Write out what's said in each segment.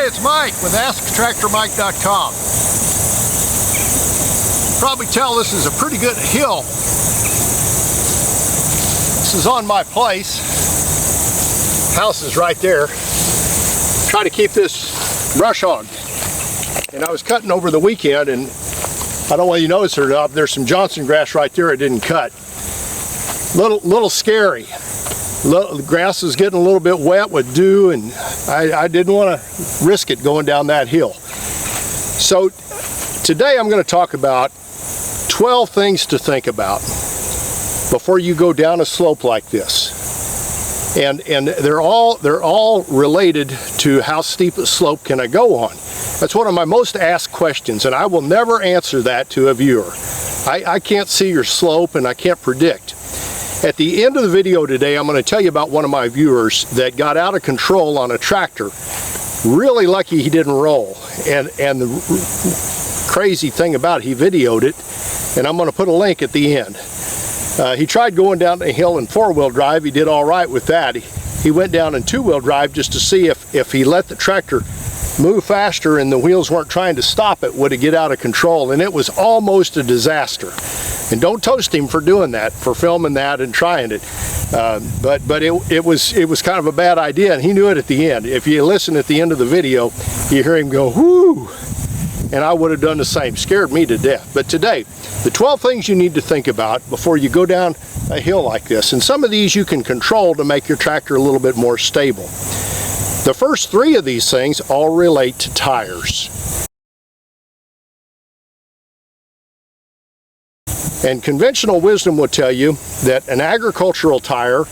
it's Mike with AskTractorMike.com. Probably tell this is a pretty good hill. This is on my place. House is right there. Try to keep this brush hogged. And I was cutting over the weekend, and I don't know whether you noticed it or not, there's some Johnson grass right there I didn't cut. Little scary. The grass is getting a little bit wet with dew, and I didn't want to risk it going down that hill. So today I'm going to talk about 12 things to think about before you go down a slope like this. And they're all related to how steep a slope can I go on. That's one of my most asked questions, and I will never answer that to a viewer. I can't see your slope, and I can't predict. At the end of the video today, I'm going to tell you about one of my viewers that got out of control on a tractor. Really lucky he didn't roll. And the crazy thing about it, he videoed it, and I'm going to put a link at the end. He tried going down the hill in four-wheel drive. He did all right with that. He went down in two-wheel drive just to see if he let the tractor move faster and the wheels weren't trying to stop it, would it get out of control, and it was almost a disaster. And don't toast him for doing that, for filming that and trying it. But it was kind of a bad idea, and he knew it at the end. If you listen at the end of the video, you hear him go, whoo! And I would have done the same. Scared me to death. But today, the 12 things you need to think about before you go down a hill like this. And some of these you can control to make your tractor a little bit more stable. The first 3 of these things all relate to tires. And conventional wisdom will tell you that an agricultural tire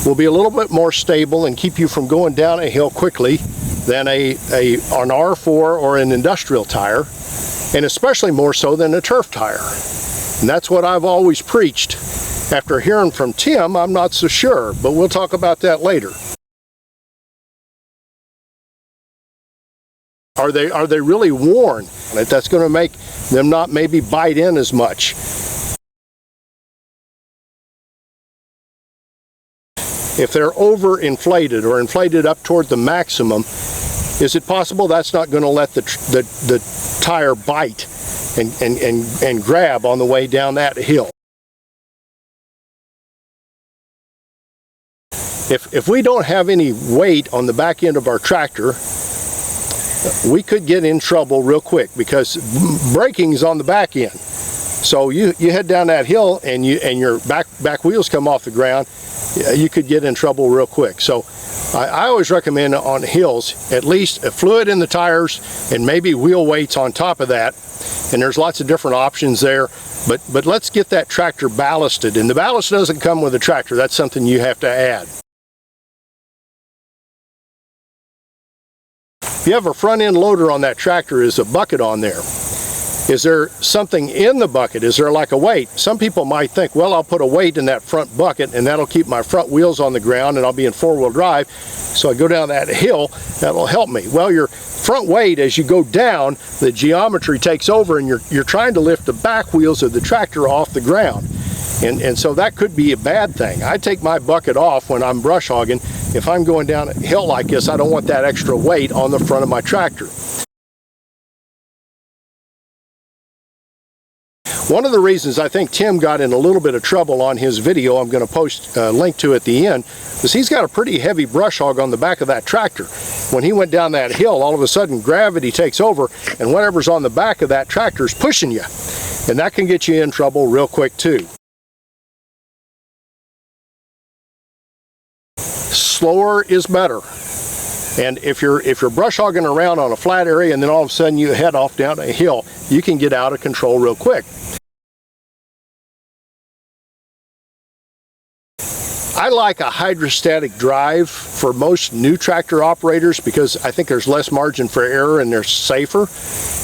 will be a little bit more stable and keep you from going down a hill quickly than an R4 or an industrial tire, and especially more so than a turf tire. And that's what I've always preached. After hearing from Tim, I'm not so sure, but we'll talk about that later. Are they really worn? That's going to make them not maybe bite in as much. If they're over-inflated or inflated up toward the maximum, is it possible that's not going to let the tire bite and grab on the way down that hill? If we don't have any weight on the back end of our tractor, we could get in trouble real quick because braking is on the back end. So you head down that hill and your back wheels come off the ground, you could get in trouble real quick. So I always recommend on hills at least a fluid in the tires and maybe wheel weights on top of that. And there's lots of different options there. But let's get that tractor ballasted. And the ballast doesn't come with the tractor. That's something you have to add. If you have a front end loader on that tractor, is a bucket on there. Is there something in the bucket? Is there like a weight? Some people might think, well, I'll put a weight in that front bucket and that'll keep my front wheels on the ground and I'll be in four-wheel drive. So I go down that hill, that'll help me. Well, your front weight, as you go down, the geometry takes over and you're trying to lift the back wheels of the tractor off the ground. And so that could be a bad thing. I take my bucket off when I'm brush hogging. If I'm going down a hill like this, I don't want that extra weight on the front of my tractor. One of the reasons I think Tim got in a little bit of trouble on his video, I'm going to post a link to at the end, is he's got a pretty heavy brush hog on the back of that tractor. When he went down that hill, all of a sudden gravity takes over and whatever's on the back of that tractor is pushing you. And that can get you in trouble real quick too. Slower is better. And if you're brush hogging around on a flat area and then all of a sudden you head off down a hill, you can get out of control real quick. I like a hydrostatic drive for most new tractor operators because I think there's less margin for error and they're safer.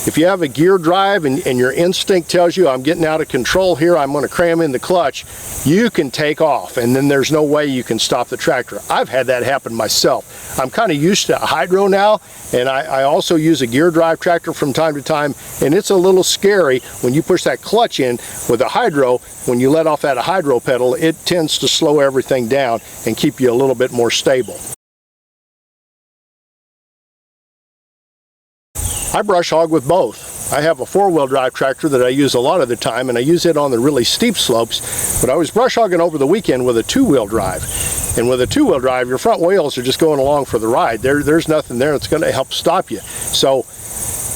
If you have a gear drive and your instinct tells you I'm getting out of control here, I'm going to cram in the clutch, you can take off and then there's no way you can stop the tractor. I've had that happen myself. I'm kind of used to a hydro now, and I also use a gear drive tractor from time to time, and it's a little scary when you push that clutch in with a hydro. When you let off that hydro pedal, it tends to slow everything down and keep you a little bit more stable. I brush hog with both. I have a 4-wheel drive tractor that I use a lot of the time, and I use it on the really steep slopes, but I was brush hogging over the weekend with a 2-wheel drive. And with a 2-wheel drive, your front wheels are just going along for the ride. There's nothing there that's going to help stop you. So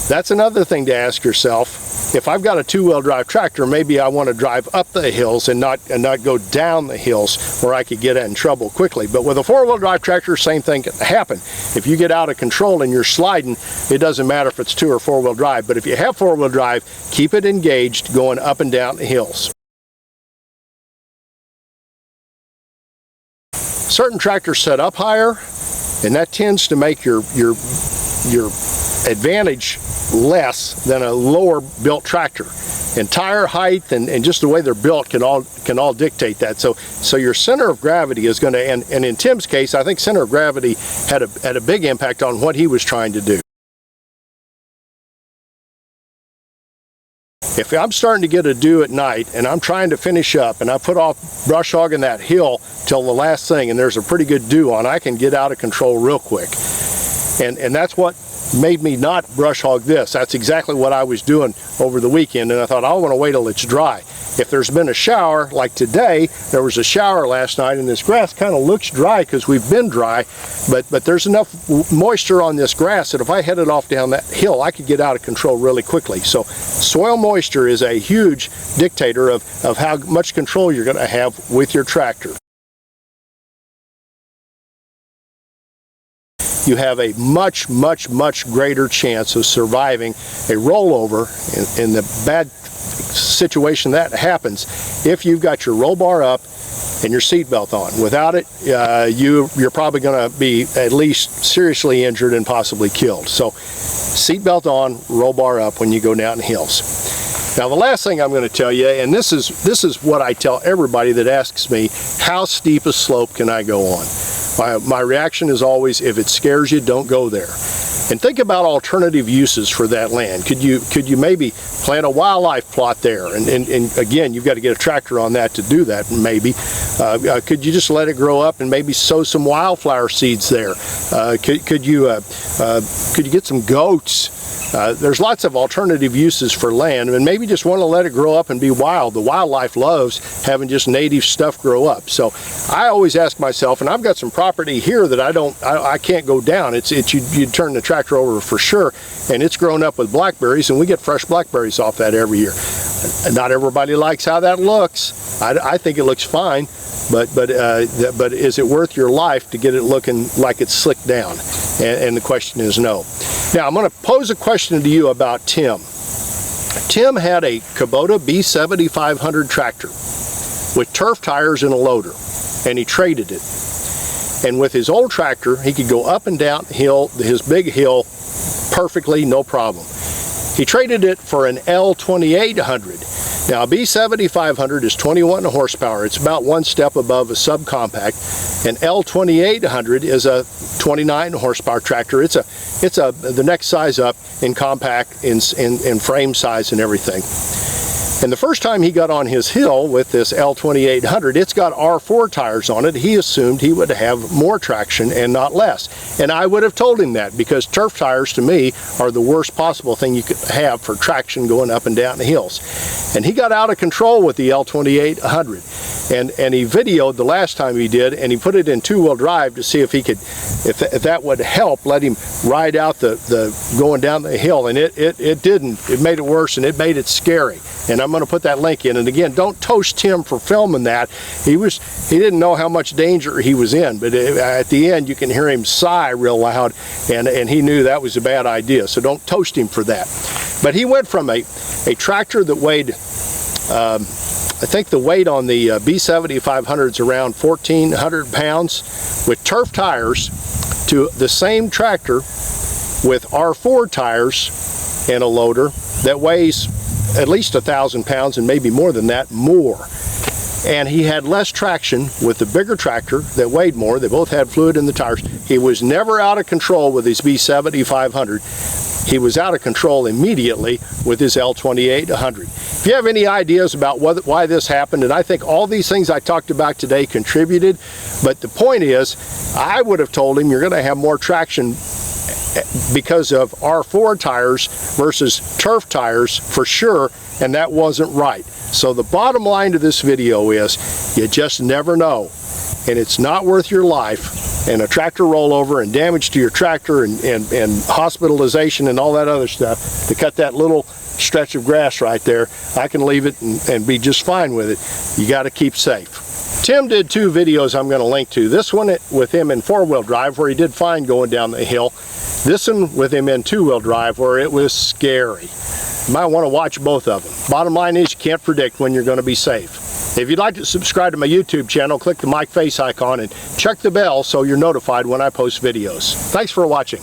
that's another thing to ask yourself. If I've got a 2-wheel drive tractor, maybe I want to drive up the hills and not go down the hills where I could get in trouble quickly. But with a 4-wheel drive tractor, same thing can happen. If you get out of control and you're sliding, it doesn't matter if it's 2 or 4-wheel drive. But if you have 4-wheel drive, keep it engaged going up and down the hills. Certain tractors set up higher, and that tends to make your advantage less than a lower built tractor. And tire height and just the way they're built can all dictate that. So your center of gravity is going to, and in Tim's case, I think center of gravity had a big impact on what he was trying to do. If I'm starting to get a dew at night and I'm trying to finish up and I put off brush hogging that hill till the last thing and there's a pretty good dew on, I can get out of control real quick. And that's what made me not brush hog this. That's exactly what I was doing over the weekend, and I thought, I want to wait till it's dry. If there's been a shower, like today, there was a shower last night, and this grass kind of looks dry because we've been dry, but there's enough moisture on this grass that if I headed off down that hill, I could get out of control really quickly. So soil moisture is a huge dictator of how much control you're going to have with your tractor. You have a much greater chance of surviving a rollover in the bad situation that happens if you've got your roll bar up and your seatbelt on. Without it, you're probably going to be at least seriously injured and possibly killed. So seatbelt on, roll bar up when you go down hills. Now the last thing I'm going to tell you, and this is what I tell everybody that asks me, how steep a slope can I go on? My reaction is always, if it scares you, don't go there. And think about alternative uses for that land. Could you maybe plant a wildlife plot there? And again, you've got to get a tractor on that to do that, maybe. Could you just let it grow up and maybe sow some wildflower seeds there? Could you get some goats? There's lots of alternative uses for land, and maybe just want to let it grow up and be wild. The wildlife loves having just native stuff grow up. So I always ask myself, and I've got some property here that I can't go down. You turn the tractor over for sure, and it's grown up with blackberries, and we get fresh blackberries off that every year. Not everybody likes how that looks. I think it looks fine, but is it worth your life to get it looking like it's slicked down? And the question is no. Now I'm going to pose a question to you about Tim. Tim had a Kubota B7500 tractor with turf tires and a loader, and he traded it. And with his old tractor, he could go up and down hill, his big hill, perfectly, no problem. He traded it for an L2800. Now a B7500 is 21 horsepower. It's about one step above a subcompact. An L2800 is a 29 horsepower tractor. It's the next size up in compact, in frame size and everything. And the first time he got on his hill with this L2800, it's got R4 tires on it. He assumed he would have more traction and not less. And I would have told him that, because turf tires to me are the worst possible thing you could have for traction going up and down the hills. And he got out of control with the L2800. And he videoed the last time he did, and he put it in 2-wheel drive to see if he could, if that would help let him ride out the going down the hill. And it didn't. It made it worse, and it made it scary. And I'm going to put that link in. And again, don't toast Tim for filming that. He didn't know how much danger he was in, but at the end you can hear him sigh real loud, and he knew that was a bad idea. So don't toast him for that. But he went from a tractor that weighed, I think the weight on the B7500 is around 1,400 pounds with turf tires, to the same tractor with R4 tires and a loader that weighs at least 1,000 pounds and maybe more than that more. And he had less traction with the bigger tractor that weighed more. They both had fluid in the tires. He was never out of control with his B7500. He was out of control immediately with his L2800. If you have any ideas about why this happened, and I think all these things I talked about today contributed, but the point is, I would have told him you're going to have more traction because of R4 tires versus turf tires for sure, and that wasn't right. So the bottom line to this video is you just never know, and it's not worth your life and a tractor rollover and damage to your tractor and hospitalization and all that other stuff to cut that little stretch of grass right there. I can leave it and be just fine with it. You got to keep safe. Tim did 2 videos I'm going to link to. This one with him in 4-wheel drive where he did fine going down the hill. This one with him in 2-wheel drive where it was scary. You might want to watch both of them. Bottom line is you can't predict when you're going to be safe. If you'd like to subscribe to my YouTube channel, click the mic face icon and check the bell so you're notified when I post videos. Thanks for watching.